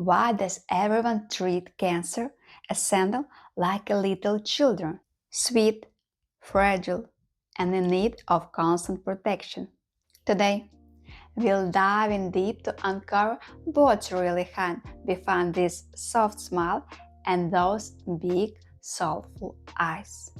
Why does everyone treat Cancer Ascendant like a little children? Sweet, fragile, and in need of constant protection. Today, we'll dive in deep to uncover what's really hidden behind this soft smile and those big, soulful eyes.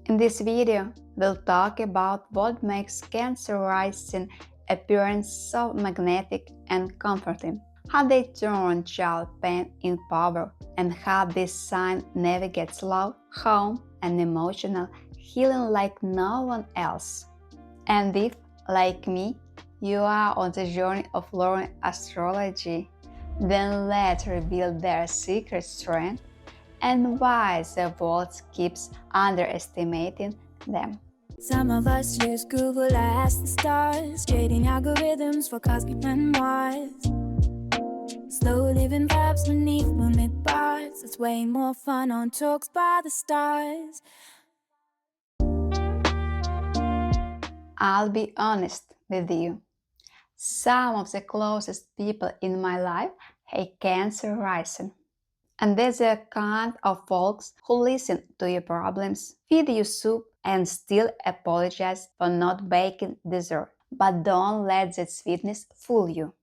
In this video, we'll talk about what makes Cancer rising appearance so magnetic and comforting, how they turn child pain in power, and how this sign navigates love, home, and emotional healing like no one else. And if, like me, you are on the journey of learning astrology, then let's reveal their secret strength and why the world keeps underestimating them. Some of us use Google, I ask the stars, trading algorithms for cosmic memoirs. Slow living vibes beneath moonlit bars. It's way more fun on Talks by the Stars. I'll be honest with you. Some of the closest people in my life hate Cancer rising. And there's a kind of folks who listen to your problems, feed you soup, and still apologize for not baking dessert. But don't let that sweetness fool you.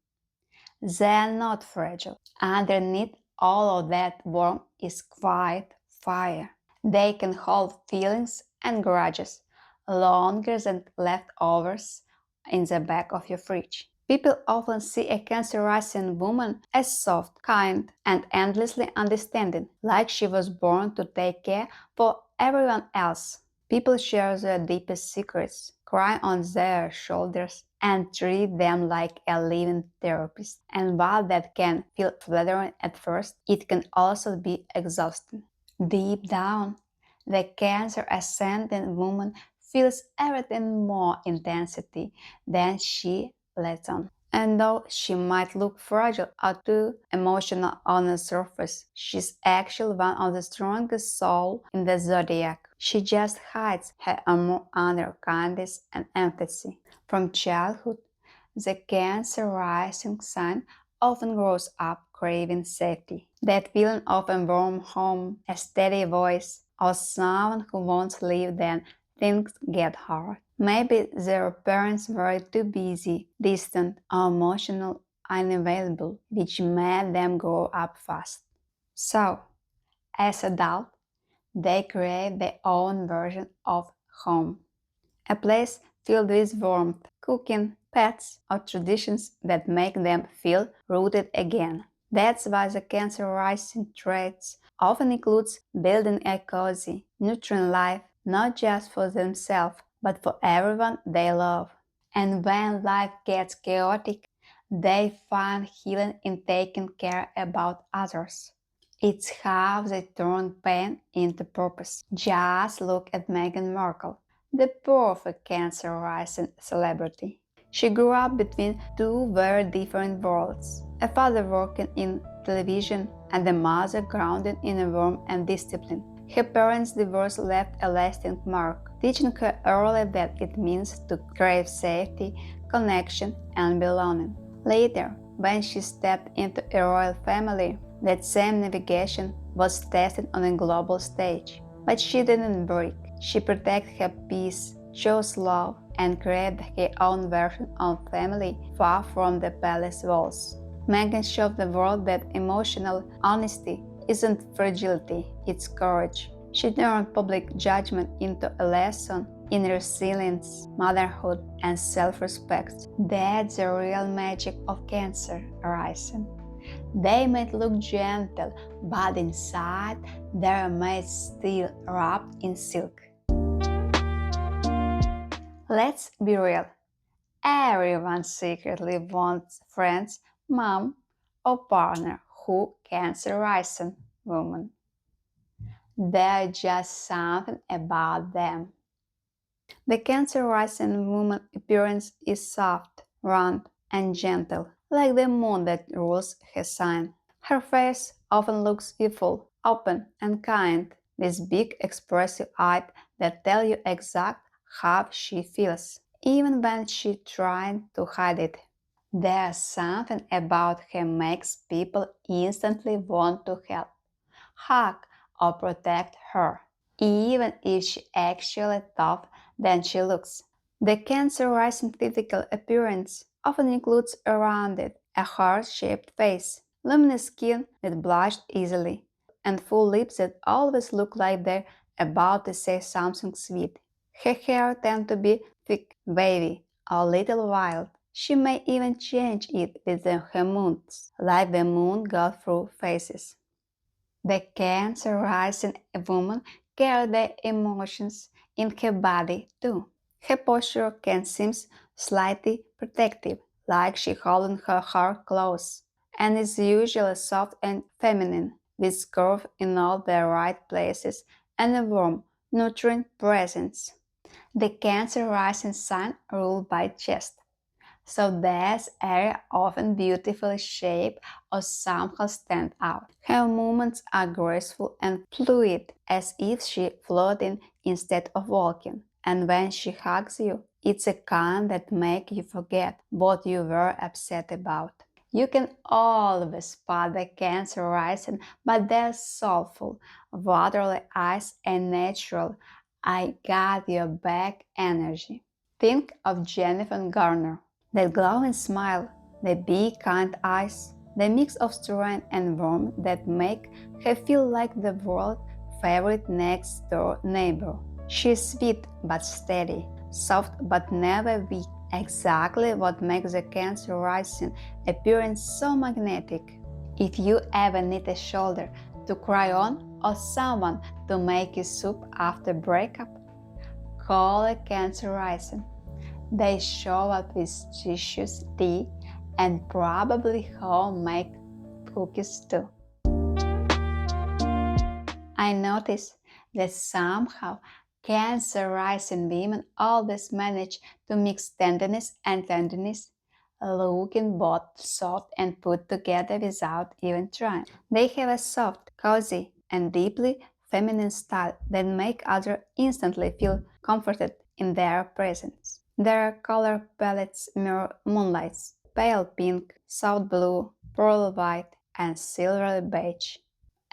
They're not fragile. Underneath all of that warmth is quiet fire. They can hold feelings and grudges longer than leftovers in the back of your fridge. People often see a Cancer rising woman as soft, kind, and endlessly understanding, like she was born to take care for everyone else. People share their deepest secrets, cry on their shoulders, and treat them like a living therapist. And while that can feel flattering at first, it can also be exhausting. Deep down, the Cancer Ascendant woman feels everything more intensity than she lets on. And though she might look fragile or too emotional on the surface, she's actually one of the strongest souls in the zodiac. She just hides her armor under kindness and empathy. From childhood, the Cancer rising sign often grows up craving safety. That feeling of a warm home, a steady voice, or someone who won't leave then things get hard. Maybe their parents were too busy, distant, or emotionally unavailable, which made them grow up fast. So, as adults, they create their own version of home. A place filled with warmth, cooking, pets, or traditions that make them feel rooted again. That's why the Cancer rising traits often includes building a cozy, nurturing life, not just for themselves, but for everyone they love. And when life gets chaotic, they find healing in taking care about others. It's how they turn pain into purpose. Just look at Meghan Markle, the perfect Cancer rising celebrity. She grew up between two very different worlds, a father working in television and a mother grounded in warmth and discipline. Her parents' divorce left a lasting mark, teaching her early that it means to crave safety, connection, and belonging. Later, when she stepped into a royal family, that same navigation was tested on a global stage. But she didn't break. She protected her peace, chose love, and created her own version of family far from the palace walls. Meghan showed the world that emotional honesty isn't fragility, it's courage. She turned public judgment into a lesson in resilience, motherhood, and self-respect. That's the real magic of Cancer rising. They might look gentle, but inside they're made still wrapped in silk. Let's be real. Everyone secretly wants friends, mom, or partner who Cancer rising woman. There's just something about them. The Cancer rising woman appearance is soft, round, and gentle, like the moon that rules her sign. Her face often looks youthful, open, and kind, with big expressive eyes that tell you exactly how she feels, even when she's trying to hide it. There's something about her makes people instantly want to help, hug, or protect her, even if she actually tougher than she looks. The Cancer rising physical appearance often includes a rounded, a heart-shaped face, luminous skin that blushed easily, and full lips that always look like they're about to say something sweet. Her hair tends to be thick, wavy, a little wild. She may even change it with her moods, like the moon goes through phases. The Cancer rising woman carries their emotions in her body too. Her posture can seem slightly protective, like she holding her heart close, and is usually soft and feminine, with curve in all the right places and a warm, nurturing presence. The Cancer rising sign ruled by chest, so this area often beautifully shaped or somehow stand out. Her movements are graceful and fluid, as if she floating instead of walking. And when she hugs you, it's a kind that makes you forget what you were upset about. You can always spot the Cancer rising, but their soulful, watery eyes and natural "I got your back" energy. Think of Jennifer Garner. That glowing smile, the big kind eyes, the mix of strength and warmth that make her feel like the world's favorite next door neighbor. She's sweet but steady, soft but never weak, exactly what makes the Cancer rising appearance so magnetic. If you ever need a shoulder to cry on or someone to make you soup after breakup, call a Cancer rising. They show up with tissues, tea, and probably homemade cookies too. I notice that somehow Cancer rising women always manage to mix tenderness, looking both soft and put together without even trying. They have a soft, cozy, and deeply feminine style that make others instantly feel comforted in their presence. Their color palettes mirror moonlights: pale pink, soft blue, pearl white, and silvery beige.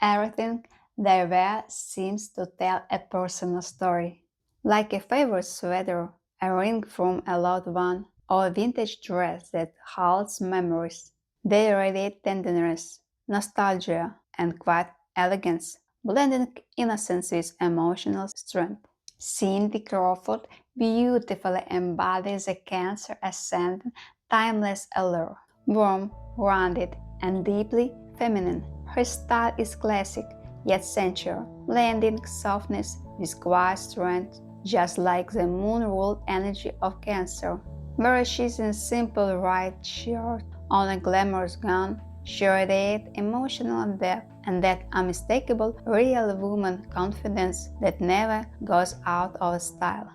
Everything they wear seems to tell a personal story, like a favorite sweater, a ring from a loved one, or a vintage dress that holds memories. They radiate tenderness, nostalgia, and quiet elegance, blending innocence with emotional strength. Cindy Crawford beautifully embodies a Cancer Ascendant timeless allure, warm, rounded, and deeply feminine. Her style is classic yet sensual, blending softness with quiet strength, just like the moon-ruled energy of Cancer. Whereas she's in simple white shirt on a glamorous gown, she radiates emotional depth and that unmistakable real woman confidence that never goes out of style.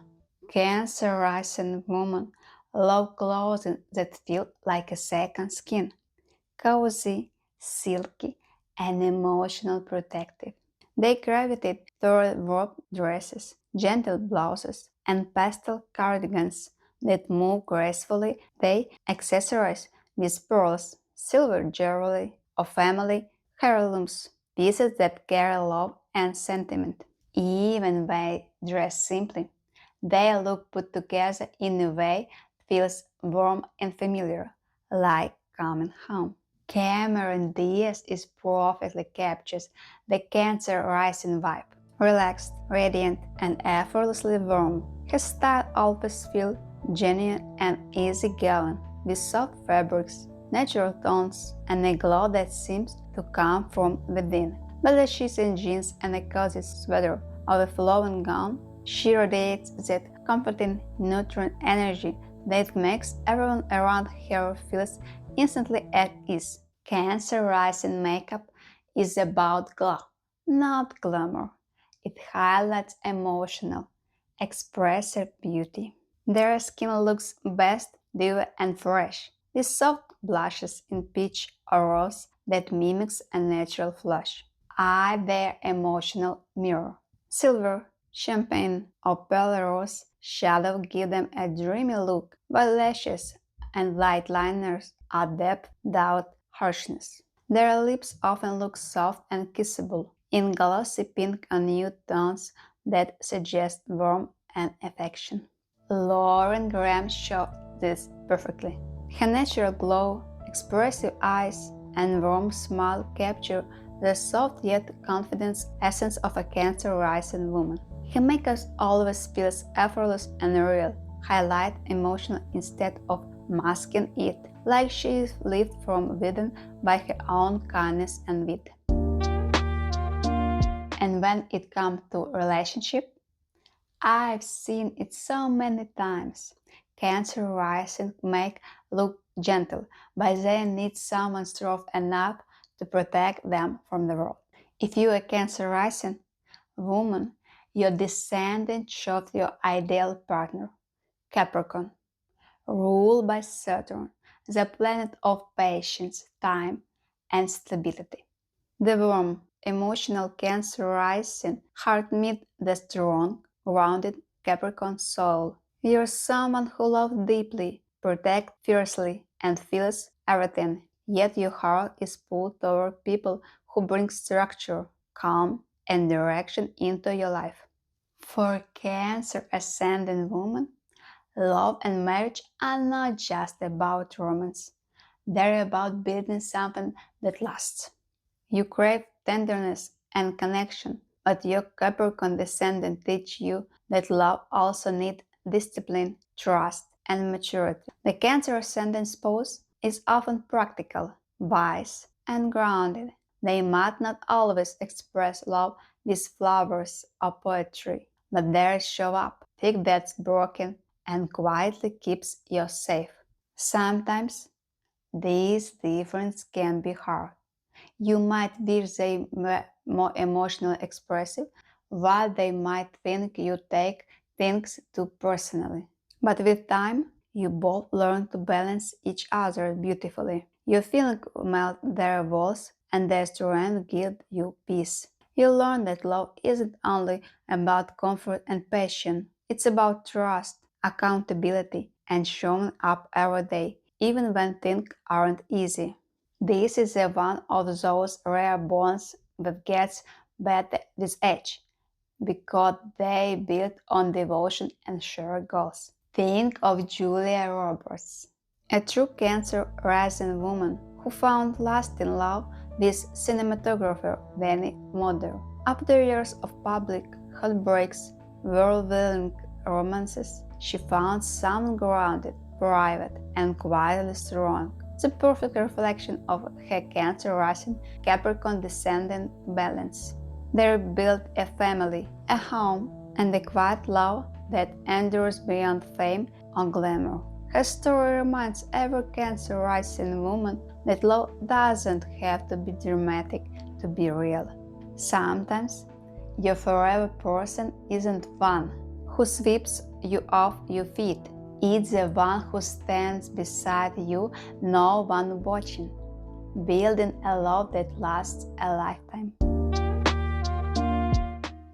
Cancer rising women love clothing that feel like a second skin, cozy, silky, and emotional protective. They gravitate toward warm dresses, gentle blouses, and pastel cardigans that move gracefully. They accessorize with pearls, silver jewelry, or family heirlooms, pieces that carry love and sentiment. Even they dress simply, they look put together in a way that feels warm and familiar, like coming home. Cameron Diaz is perfectly captures the Cancer rising vibe. Relaxed, radiant, and effortlessly warm. Her style always feels genuine and easygoing, with soft fabrics, natural tones, and a glow that seems to come from within. Whether she's in jeans and a cozy sweater or a flowing gown, she radiates that comforting, nurturing energy that makes everyone around her feel instantly at ease. Cancer rising makeup is about glow, not glamour. It highlights emotional, expressive beauty. Their skin looks best dewy and fresh, with soft blushes in peach or rose that mimics a natural flush. Eye their emotional mirror. Silver, champagne, or pale rose shadow give them a dreamy look, while lashes and light liners add depth without harshness. Their lips often look soft and kissable, in glossy pink and nude tones that suggest warmth and affection. Lauren Graham showed this perfectly. Her natural glow, expressive eyes, and warm smile capture the soft yet confident essence of a Cancer rising woman. Her makeup always feels effortless and real, highlight emotion instead of masking it, like she is lived from within by her own kindness and wit. And when it comes to relationship, I've seen it so many times. Cancer rising make look gentle, but they need someone strong enough to protect them from the world. If you're a Cancer rising woman, your descendant shows your ideal partner, Capricorn, ruled by Saturn, the planet of patience, time, and stability. The warm, emotional Cancer rising heart meets the strong, grounded Capricorn soul. You're someone who loves deeply, protects fiercely, and feels everything, yet your heart is pulled toward people who bring structure, calm, and direction into your life. For Cancer Ascendant women, love and marriage are not just about romance. They're about building something that lasts. You crave tenderness and connection, but your Capricorn descendant teach you that love also needs discipline, trust, and maturity. The Cancer ascendant spouse is often practical, wise, and grounded. They might not always express love with flowers or poetry, but they show up, fix that's broken, and quietly keeps you safe. Sometimes these differences can be hard. You might be more emotionally expressive, while they might think you take things too personally. But with time, you both learn to balance each other beautifully. Your feelings melt their walls, and their strength gives you peace. You learn that love isn't only about comfort and passion, it's about trust, accountability, and showing up every day, even when things aren't easy. This is one of those rare bonds that gets better with age, because they build on devotion and shared goals. Think of Julia Roberts, a true Cancer rising woman who found lasting love with cinematographer Benny Moder. After years of public heartbreaks, whirlwind romances, she found someone grounded, private, and quietly strong. The perfect reflection of her Cancer rising Capricorn Descendant balance. They built a family, a home, and a quiet love that endures beyond fame or glamour. Her story reminds every Cancer rising woman that love doesn't have to be dramatic to be real. Sometimes, your forever person isn't one who sweeps you off your feet. It's the one who stands beside you, no one watching, building a love that lasts a lifetime.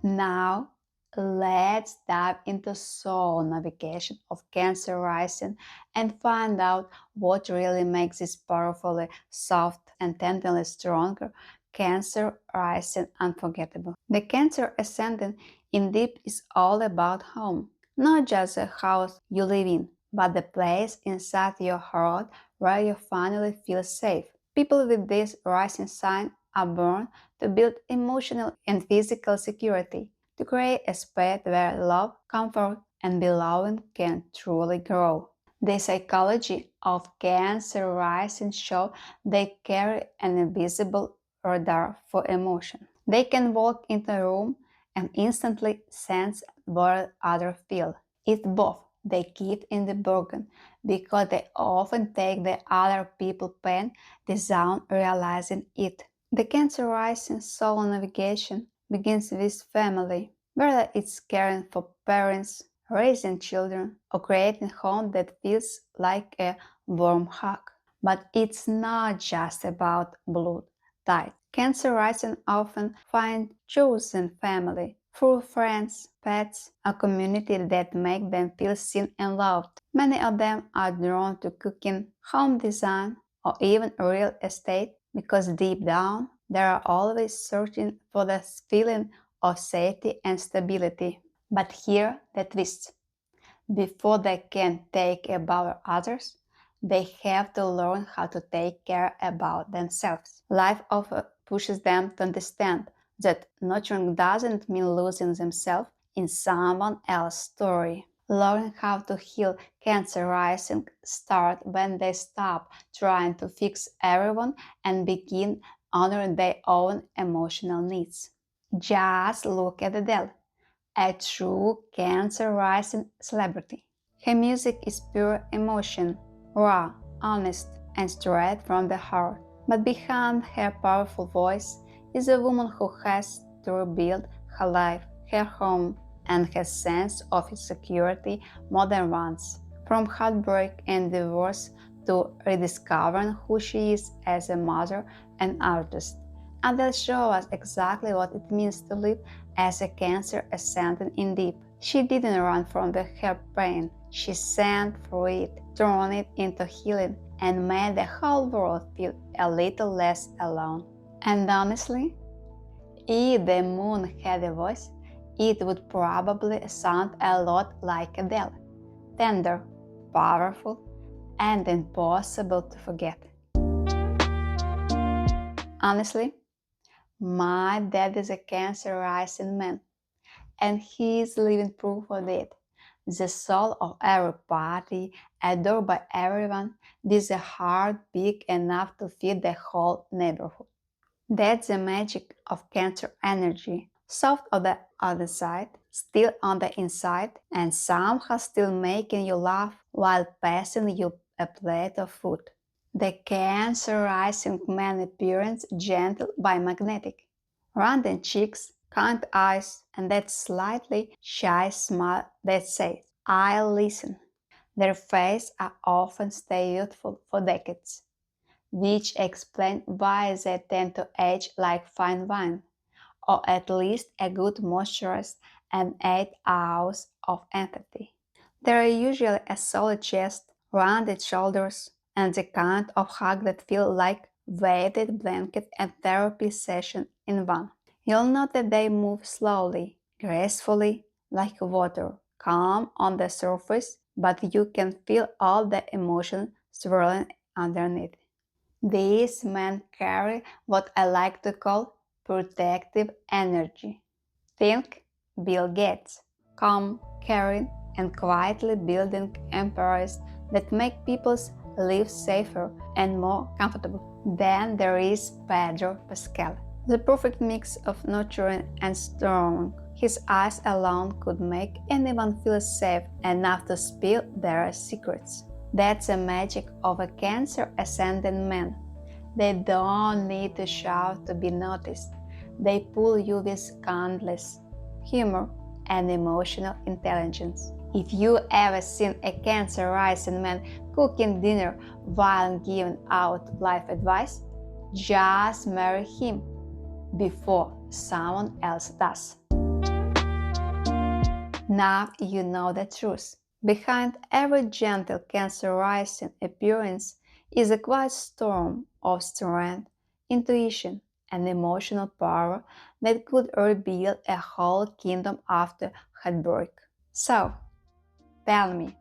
Now, let's dive into soul navigation of Cancer rising and find out what really makes this powerfully soft and tenderly stronger Cancer rising unforgettable. The Cancer ascendant indeed is all about home, not just the house you live in, but the place inside your heart where you finally feel safe. People with this rising sign are born to build emotional and physical security, to create a space where love, comfort, and belonging can truly grow. The psychology of Cancer rising show they carry an invisible radar for emotion. They can walk into a room and instantly sense what others feel. It's both they keep in the bargain because they often take the other people's pain without realizing it. The Cancer rising soul navigation begins with family, whether it's caring for parents, raising children, or creating a home that feels like a warm hug. But it's not just about blood ties. Cancer rising often find chosen family through friends, pets, a community that make them feel seen and loved. Many of them are drawn to cooking, home design, or even real estate because deep down they are always searching for the feeling of safety and stability. But here the twist. Before they can take about others, they have to learn how to take care about themselves. Life often pushes them to understand that nurturing doesn't mean losing themselves in someone else's story. Learning how to heal Cancer rising start when they stop trying to fix everyone and begin honoring their own emotional needs. Just look at Adele, a true Cancer rising celebrity. Her music is pure emotion, raw, honest, and straight from the heart. But behind her powerful voice is a woman who has to rebuild her life, her home, and her sense of security more than once. From heartbreak and divorce to rediscovering who she is as a mother and artist. And they'll show us exactly what it means to live as a Cancer Ascendant in deep. She didn't run from her pain. She sent through it, turned it into healing, and made the whole world feel a little less alone. And honestly, if the moon had a voice, it would probably sound a lot like Adele. Tender, powerful, and impossible to forget. Honestly, my dad is a Cancer rising man, and he is living proof of it. The soul of every party, adored by everyone, with a heart big enough to feed the whole neighborhood. That's the magic of Cancer energy. Soft on the other side, still on the inside, and somehow still making you laugh while passing you a plate of food. The Cancer rising man appearance gentle but magnetic. Rounded cheeks, kind eyes, and that slightly shy smile that says, I'll listen. Their faces are often stay youthful for decades, which explains why they tend to age like fine wine, or at least a good moisturize and 8 hours of empathy. There are usually a solid chest, rounded shoulders, and the kind of hug that feel like weighted blanket and therapy session in one. You'll note that they move slowly, gracefully, like water, calm on the surface, but you can feel all the emotion swirling underneath. These men carry what I like to call protective energy. Think Bill Gates, calm, caring, and quietly building empires that make people's lives safer and more comfortable. Then there is Pedro Pascal, the perfect mix of nurturing and strong. His eyes alone could make anyone feel safe enough to spill their secrets. That's the magic of a Cancer Ascendant man. They don't need to shout to be noticed. They pull you with kindness, humor, and emotional intelligence. If you ever seen a Cancer rising man cooking dinner while giving out life advice, just marry him before someone else does. Now you know the truth. Behind every gentle Cancer rising appearance is a quiet storm of strength, intuition, and emotional power that could rebuild a whole kingdom after heartbreak. So, tell me,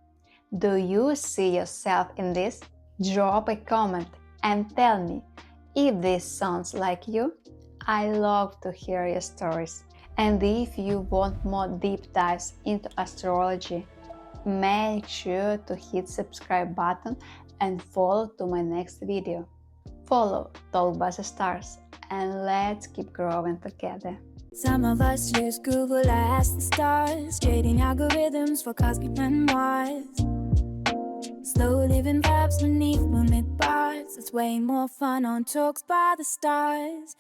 do you see yourself in this? Drop a comment and tell me if this sounds like you. I love to hear your stories. And if you want more deep dives into astrology, make sure to hit subscribe button and follow to my next video. Follow Talk by the Stars and let's keep growing together. Some of us just Google ask the stars, trading algorithms for cosmic memoirs. Slow living vibes beneath moonlit bars. It's way more fun on Talks by the Stars.